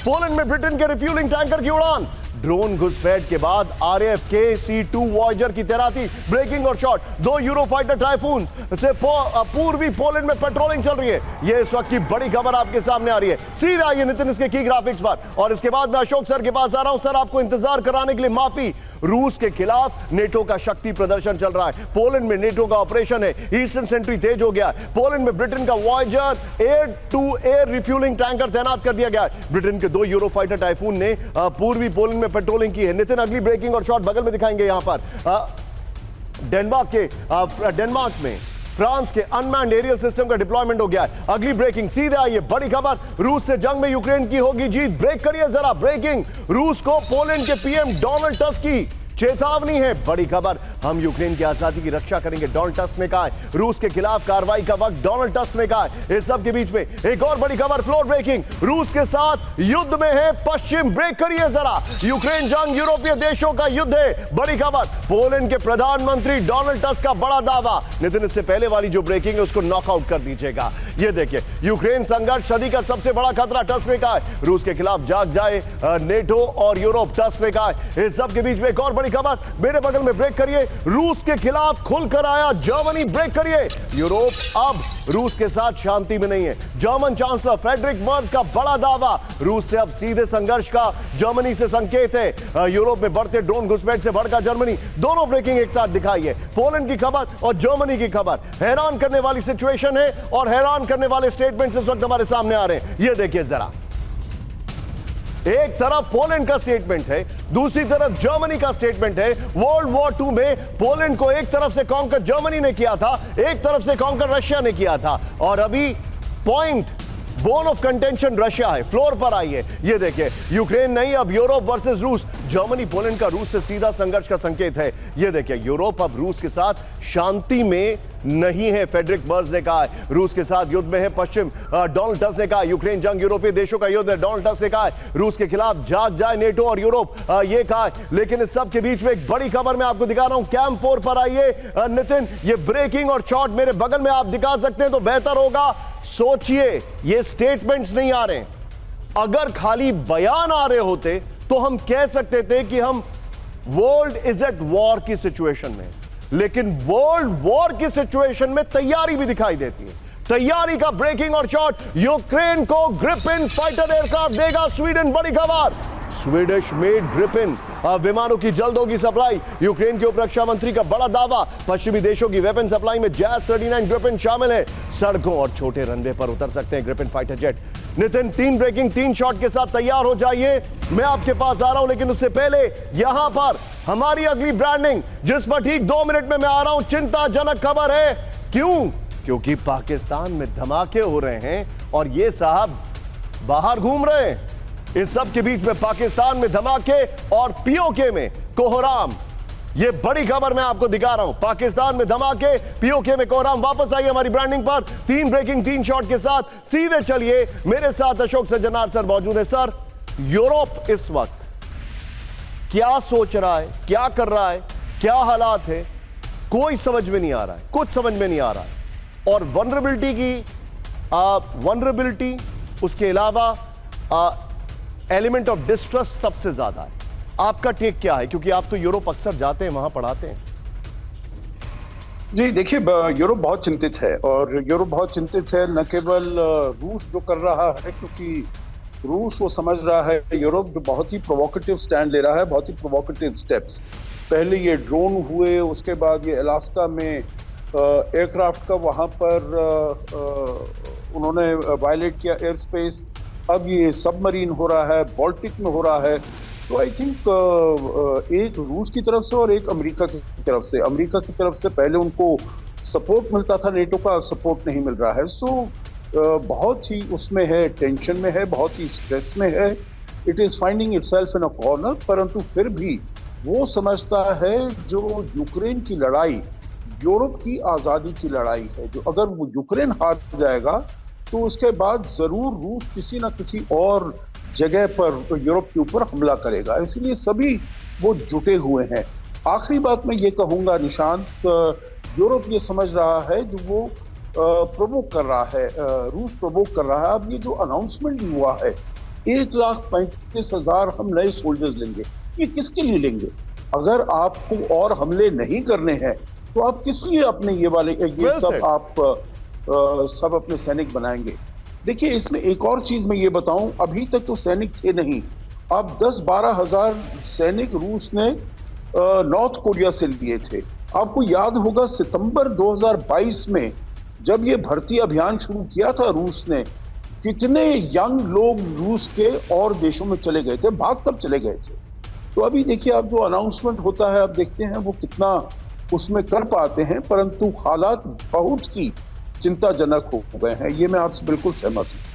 Poland में Britain के refuelling tanker की उड़ान। ड्रोन घुसपैठ के बाद आरएएफ के C2 वॉयेजर की तैनाती, ब्रेकिंग और शॉट। 2 यूरोफाइटर टाइफून से पूर्वी पोलैंड में पेट्रोलिंग चल रही है। यह इस वक्त की बड़ी खबर आपके सामने आ रही है। सीधा आइए नितिन इसके की ग्राफिक्स पर, और इसके बाद मैं अशोक सर के पास आ रहा हूं। सर, आपको इंतजार कराने के लिए माफी। रूस के खिलाफ नेटो का शक्ति प्रदर्शन चल रहा है। पोलैंड में नेटो का ऑपरेशन है, ईस्टर्न सेंट्री तेज हो गया है। पोलैंड में ब्रिटेन का Voyager air to air refuelling tanker तैनात कर दिया गया है। ब्रिटेन के 2 यूरोफाइटर टाइफून ने पूर्वी पोलैंड में पेट्रोलिंग की है। नितिन, अगली ब्रेकिंग और शॉट बगल में दिखाएंगे। यहां पर डेनमार्क में फ्रांस के अनमैन्ड एरियल सिस्टम का डिप्लॉयमेंट हो गया है। अगली ब्रेकिंग, सीधे आइए, बड़ी खबर। रूस से जंग में यूक्रेन की होगी जीत। ब्रेक करिए जरा। ब्रेकिंग, रूस को पोलैंड के पीएम डोनाल्ड टस्क की चेतावनी है। बड़ी खबर, हम यूक्रेन की आजादी की रक्षा करेंगे, डोनाल्ड टस्क ने कहा है। रूस के खिलाफ कार्रवाई का वक्त डोनाल्ड टस्क ने कहा है। इस सब के बीच में एक और बड़ी खबर, फ्लोर ब्रेकिंग, रूस के साथ युद्ध में है पश्चिम। ब्रेक करिए जरा। यूक्रेन जंग यूरोपीय देशों का युद्ध है। बड़ी खबर, पोलैंड के प्रधानमंत्री डोनाल्ड टस्क का बड़ा दावा। नितिन, इससे पहले वाली जो ब्रेकिंग है उसको नॉकआउट कर दीजिएगा। ये देखिए, यूक्रेन संघर्ष सदी का सबसे बड़ा खतरा, टस्क ने कहा है। रूस के खिलाफ जाग जाए नेटो और यूरोप, टस्क ने कहा है। इस सब के बीच में एक और बड़ी खबर, मेरे बगल में, ब्रेक करिए। रूस के खिलाफ खुलकर आया जर्मनी। ब्रेक करिए। यूरोप अब रूस के साथ शांति में नहीं है। जर्मन चांसलर फ्रेडरिक मर्ज का बड़ा दावा, रूस से अब सीधे संघर्ष का जर्मनी से संकेत है। यूरोप में बढ़ते ड्रोन घुसपैठ से भड़का जर्मनी। दोनों ब्रेकिंग एक साथ दिखाइए, पोलैंड की खबर और जर्मनी की खबर। हैरान करने वाली सिचुएशन है और हैरान करने वाले स्टेटमेंट्स इस वक्त हमारे सामने आ रहे हैं। ये देखिए जरा, एक तरफ पोलैंड का स्टेटमेंट है, दूसरी तरफ जर्मनी का स्टेटमेंट है। वर्ल्ड वॉर 2 में पोलैंड को एक तरफ से कॉन्कर जर्मनी ने किया था, एक तरफ से कॉन्कर रशिया ने किया था, और अभी point bone of contention Russia है। फ्लोर पर आइए, ये देखिए, यूक्रेन नहीं, अब यूरोप वर्सेस रूस। जर्मनी पोलैंड का रूस से सीधा संघर्ष का संकेत है। ये देखिए, यूरोप अब रूस के साथ शांति में नहीं है, फ्रेडरिक मर्ज ने कहा है। रूस के साथ युद्ध में है पश्चिम, डोनाल्ड टस्क ने कहा। यूक्रेन जंग यूरोपीय देशों का युद्ध है, डोनाल्ड टस्क ने कहा है। रूस के खिलाफ जाग जाए नेटो और यूरोप, ये कहा है। लेकिन इस सब के बीच में एक बड़ी खबर मैं आपको दिखा रहा हूं। कैंप 4 पर आइए नितिन, ये ब्रेकिंग और शॉट मेरे बगल में आप दिखा सकते हैं तो बेहतर होगा। सोचिए, ये स्टेटमेंट्स नहीं आ रहे। अगर खाली बयान आ रहे होते तो हम कह सकते थे कि हम वर्ल्ड इज एट वॉर की सिचुएशन में, लेकिन वर्ल्ड वॉर की सिचुएशन में तैयारी भी दिखाई देती है। तैयारी का ब्रेकिंग और शॉट, यूक्रेन को ग्रिपेन फाइटर एयरक्राफ्ट देगा स्वीडन। बड़ी खबर, स्वीडिश मेड ग्रिपेन विमानों की जल्द होगी सप्लाई। यूक्रेन के उप रक्षा मंत्री का बड़ा दावा, पश्चिमी देशों की वेपन सप्लाई में जैस 39 ग्रिपेन शामिल है। सड़कों और छोटे रनवे पर उतर सकते हैं Gripen fighter jet. Nitin, 3 breaking 3 shot के साथ तैयार हो जाइए, मैं आपके पास आ रहा हूं। लेकिन उससे पहले यहां पर हमारी अगली ब्रांडिंग, जिस पर ठीक 2 मिनट में मैं आ रहा हूं। चिंताजनक खबर है। क्यों? क्योंकि पाकिस्तान में धमाके हो रहे हैं और ये साहब बाहर घूम रहे हैं। इस सब के बीच में पाकिस्तान में धमाके और पीओके में कोहराम। ये बड़ी खबर मैं आपको दिखा रहा हूं। पाकिस्तान में धमाके, पीओके में कोहराम। वापस आइए हमारी ब्रांडिंग पर। 3 ब्रेकिंग 3 शॉट के साथ सीधे चलिए। मेरे साथ अशोक सज्जनार सर मौजूद है। सर, यूरोप इस वक्त क्या सोच रहा है, क्या कर रहा है, क्या हालात है, कोई समझ में नहीं आ रहा है, कुछ समझ में नहीं आ रहा है। और वनरेबिलिटी उसके अलावा एलिमेंट ऑफ डिस्ट्रस्ट सबसे ज्यादा है। आपका टेक क्या है, क्योंकि आप तो यूरोप अक्सर जाते हैं, वहां पढ़ाते हैं। जी देखिए, यूरोप बहुत चिंतित है, और यूरोप बहुत चिंतित है न केवल रूस जो कर रहा है, क्योंकि रूस वो समझ रहा है यूरोप जो बहुत ही प्रोवोकेटिव स्टैंड ले रहा है, बहुत ही प्रोवोकेटिव स्टेप्स। पहले ये ड्रोन हुए, उसके बाद ये अलास्का में एयरक्राफ्ट का वहाँ पर उन्होंने वायलेट किया एयर स्पेस। अब ये सबमरीन हो रहा है, बाल्टिक में हो रहा है। तो आई थिंक एक रूस की तरफ से और एक अमेरिका की तरफ से। अमेरिका की तरफ से पहले उनको सपोर्ट मिलता था, नेटो का सपोर्ट नहीं मिल रहा है। सो बहुत ही उसमें है, टेंशन में है, बहुत ही स्ट्रेस में है। It is finding itself in a corner. परंतु फिर भी वो समझता है जो यूक्रेन की लड़ाई यूरोप की आज़ादी की लड़ाई है, जो अगर वो यूक्रेन हार जाएगा तो उसके बाद ज़रूर रूस किसी ना किसी और जगह पर यूरोप के ऊपर हमला करेगा। इसीलिए सभी वो जुटे हुए हैं। आखिरी बात मैं ये कहूँगा निशांत, यूरोप ये समझ रहा है जो वो प्रोवोक कर रहा है, रूस प्रोवोक कर रहा है। अब ये जो अनाउंसमेंट हुआ है 1,35,000 हम नए सोल्जर्स लेंगे। ये किसके लिए लेंगे? अगर आपको और हमले नहीं करने हैं तो आप किस लिए अपने ये Well सब said. आप सब अपने सैनिक बनाएंगे? देखिए, इसमें एक और चीज मैं ये बताऊं, अभी तक तो सैनिक थे नहीं। अब 10-12 हजार सैनिक रूस ने नॉर्थ कोरिया से लिए थे। आपको याद होगा सितंबर 2022 में जब ये भर्ती अभियान शुरू किया था रूस ने, कितने यंग लोग रूस के और देशों में चले गए थे, भाग कर चले गए थे। तो अभी देखिए, अब जो अनाउंसमेंट होता है, अब देखते हैं वो कितना उसमें कर पाते हैं, परंतु हालात बहुत ही चिंताजनक हो गए हैं। ये मैं आपसे बिल्कुल सहमत हूं।